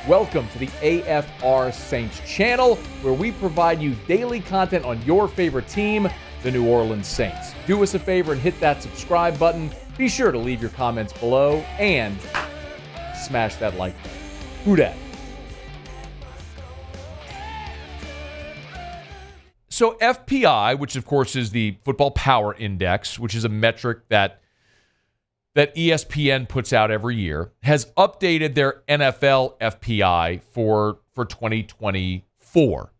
Welcome to the AFR Saints channel, where we provide you daily content on your favorite team, the New Orleans Saints. Do us a favor and hit that subscribe button. Be sure to leave your comments below and smash that like button. Who dat? So FPI, which of course is the Football Power Index, which is a metric that ESPN puts out every year, has updated their NFL FPI for 2024.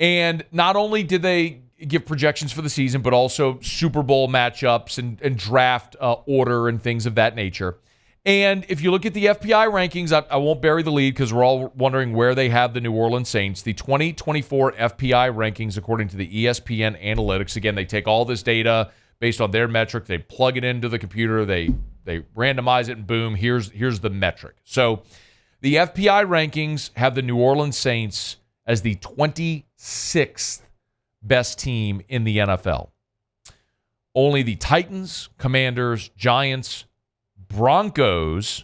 And not only did they give projections for the season, but also Super Bowl matchups and draft order and things of that nature. And if you look at the FPI rankings, I won't bury the lead because we're all wondering where they have the New Orleans Saints. The 2024 FPI rankings, according to the ESPN analytics, again, they take all this data based on their metric, they plug it into the computer, they randomize it, and boom, here's the metric. So the FPI rankings have the New Orleans Saints as the 26th best team in the NFL. Only the Titans, Commanders, Giants, Broncos,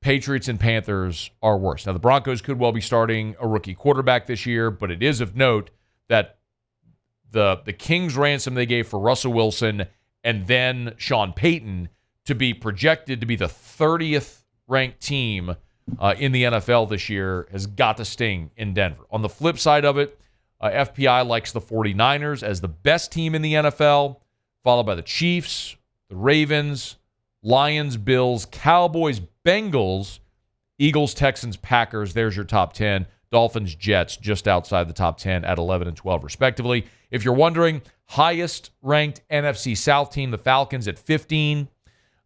Patriots, and Panthers are worse. Now, the Broncos could well be starting a rookie quarterback this year, but it is of note that the King's ransom they gave for Russell Wilson and then Sean Payton to be projected to be the 30th ranked team in the NFL this year has got to sting in Denver. On the flip side of it, FPI likes the 49ers as the best team in the NFL, followed by the Chiefs, the Ravens, Lions, Bills, Cowboys, Bengals, Eagles, Texans, Packers. There's your top 10. Dolphins, Jets, just outside the top 10 at 11 and 12, respectively. If you're wondering, highest-ranked NFC South team, the Falcons at 15,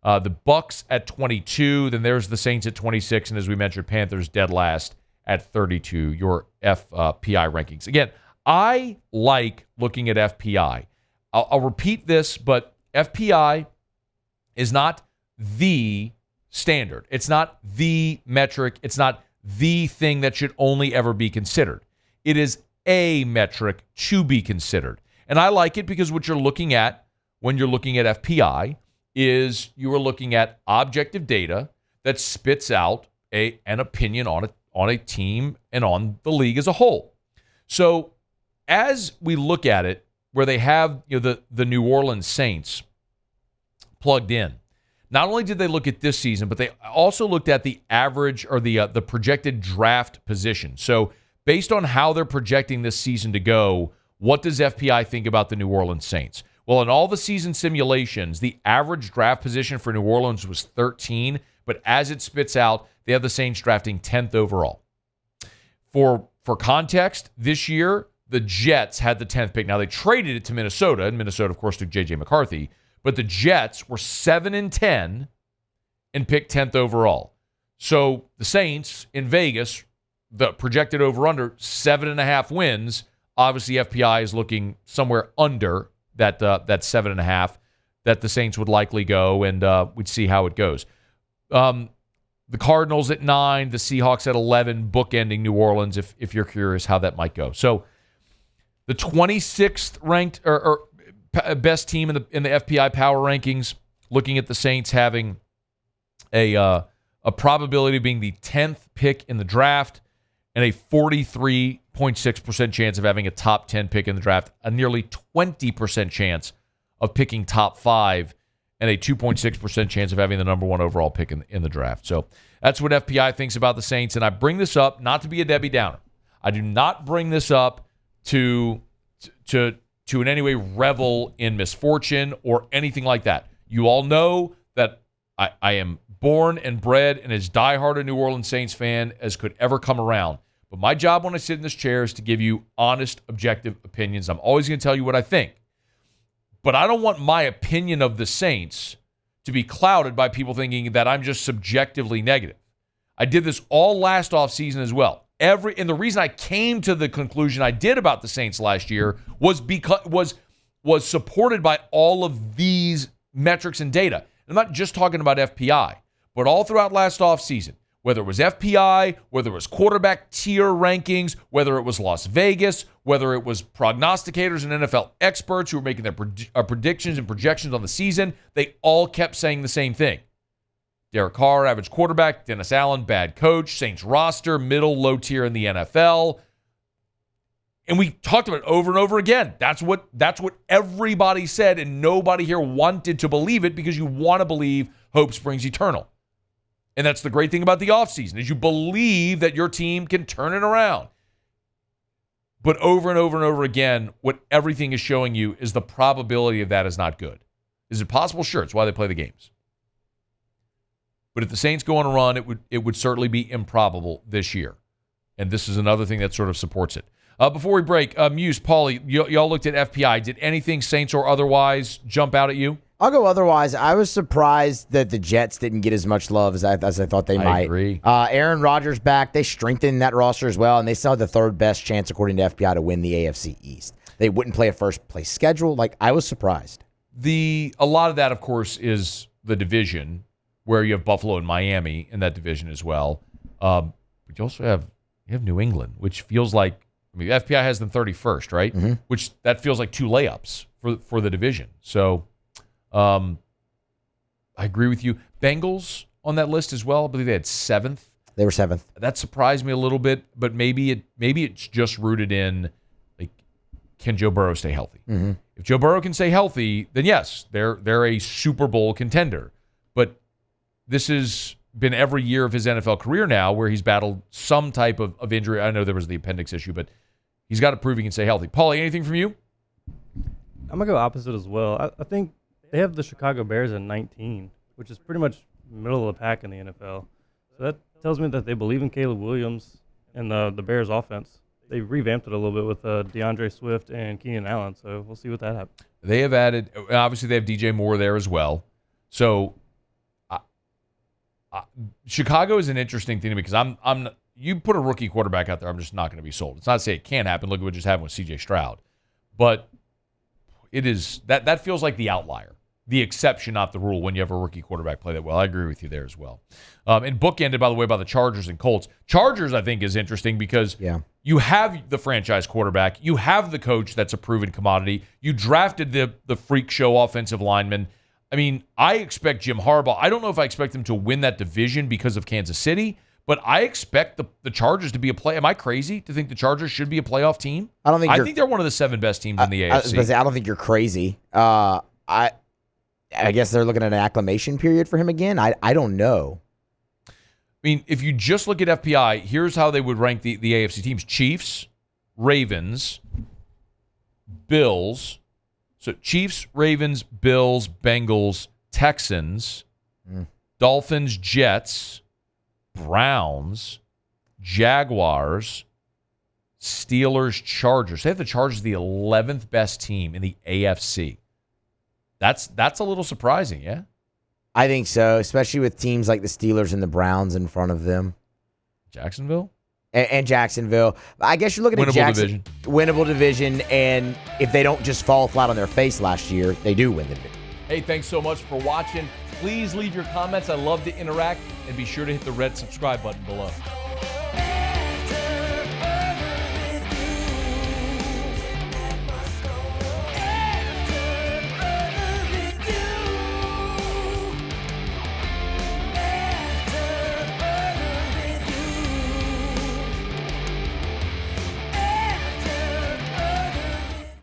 the Bucs at 22, then there's the Saints at 26, and as we mentioned, Panthers dead last at 32, your FPI rankings. Again, I like looking at FPI. I'll repeat this, but FPI is not the standard. It's not the metric. It's not the thing that should only ever be considered. It is a metric to be considered. And I like it because what you're looking at when you're looking at FPI is you are looking at objective data that spits out an opinion on a team and on the league as a whole. So as we look at it, where they have the New Orleans Saints plugged in, not only did they look at this season, but they also looked at the average or the projected draft position. So based on how they're projecting this season to go, what does FPI think about the New Orleans Saints? Well, in all the season simulations, the average draft position for New Orleans was 13, but as it spits out, they have the Saints drafting 10th overall. For context, this year, the Jets had the 10th pick. Now, they traded it to Minnesota, and Minnesota, of course, took J.J. McCarthy, but the Jets were 7-10 and picked 10th overall. So the Saints in Vegas, the projected over-under, 7.5 wins. Obviously, FPI is looking somewhere under that 7.5 that the Saints would likely go, and we'd see how it goes. The Cardinals at 9, the Seahawks at 11, bookending New Orleans, if you're curious how that might go. So the 26th ranked or best team in the FPI power rankings, looking at the Saints having a probability of being the 10th pick in the draft and a 43.6% chance of having a top 10 pick in the draft, a nearly 20% chance of picking top 5, and a 2.6% chance of having the number 1 overall pick in the draft. So that's what FPI thinks about the Saints, and I bring this up not to be a Debbie Downer. I do not bring this up to in any way revel in misfortune or anything like that. You all know that I am born and bred and as diehard a New Orleans Saints fan as could ever come around. But my job when I sit in this chair is to give you honest, objective opinions. I'm always going to tell you what I think. But I don't want my opinion of the Saints to be clouded by people thinking that I'm just subjectively negative. I did this all last offseason as well. And the reason I came to the conclusion I did about the Saints last year was because was supported by all of these metrics and data. I'm not just talking about FPI, but all throughout last offseason, whether it was FPI, whether it was quarterback tier rankings, whether it was Las Vegas, whether it was prognosticators and NFL experts who were making their predictions and projections on the season, they all kept saying the same thing. Derek Carr, average quarterback. Dennis Allen, bad coach. Saints roster, middle, low tier in the NFL. And we talked about it over and over again. That's what everybody said, and nobody here wanted to believe it because you want to believe hope springs eternal. And that's the great thing about the offseason is you believe that your team can turn it around. But over and over and over again, what everything is showing you is the probability of that is not good. Is it possible? Sure. It's why they play the games. But if the Saints go on a run, it would certainly be improbable this year. And this is another thing that sort of supports it. Before we break, Muse, Paulie, y'all looked at FPI. Did anything Saints or otherwise jump out at you? I'll go otherwise. I was surprised that the Jets didn't get as much love as I thought they might. I agree. Aaron Rodgers back. They strengthened that roster as well, and they still had the third best chance, according to FPI, to win the AFC East. They wouldn't play a first-place schedule. I was surprised. A lot of that, of course, is the division, where you have Buffalo and Miami in that division as well. But you also have New England, which feels like, FPI has them 31st, right? Mm-hmm. Which that feels like two layups for the division. So I agree with you. Bengals on that list as well. I believe they had 7th. They were 7th. That surprised me a little bit, but maybe it's just rooted in, can Joe Burrow stay healthy? Mm-hmm. If Joe Burrow can stay healthy, then yes, they're a Super Bowl contender. But this has been every year of his NFL career now where he's battled some type of injury. I know there was the appendix issue, but he's got to prove he can stay healthy. Paulie, anything from you? I'm going to go opposite as well. I think they have the Chicago Bears at 19, which is pretty much middle of the pack in the NFL. So that tells me that they believe in Caleb Williams and the Bears offense. They revamped it a little bit with DeAndre Swift and Keenan Allen, so we'll see what that happens. They have added, obviously they have DJ Moore there as well. So Chicago is an interesting thing to me because you put a rookie quarterback out there, I'm just not going to be sold. It's not to say it can't happen. Look at what just happened with C.J. Stroud. But it is that feels like the outlier, the exception, not the rule, when you have a rookie quarterback play that well. I agree with you there as well. And bookended, by the way, by the Chargers and Colts. Chargers, I think, is interesting because you have the franchise quarterback. You have the coach that's a proven commodity. You drafted the freak show offensive lineman. I mean, I expect Jim Harbaugh. I don't know if I expect him to win that division because of Kansas City, but I expect the Chargers to be a play. Am I crazy to think the Chargers should be a playoff team? I think they're one of the 7 best teams in the AFC. I don't think you're crazy. I guess they're looking at an acclimation period for him again. I don't know. I mean, if you just look at FPI, here's how they would rank the AFC teams. Chiefs, Ravens, Bills. So Chiefs, Ravens, Bills, Bengals, Texans, Dolphins, Jets, Browns, Jaguars, Steelers, Chargers. They have the Chargers the 11th best team in the AFC. That's a little surprising, yeah? I think so, especially with teams like the Steelers and the Browns in front of them. Jacksonville? And Jacksonville. I guess you're looking at division. Winnable division, and if they don't just fall flat on their face last year, they do win the division. Hey, thanks so much for watching. Please leave your comments. I love to interact, and be sure to hit the red subscribe button below.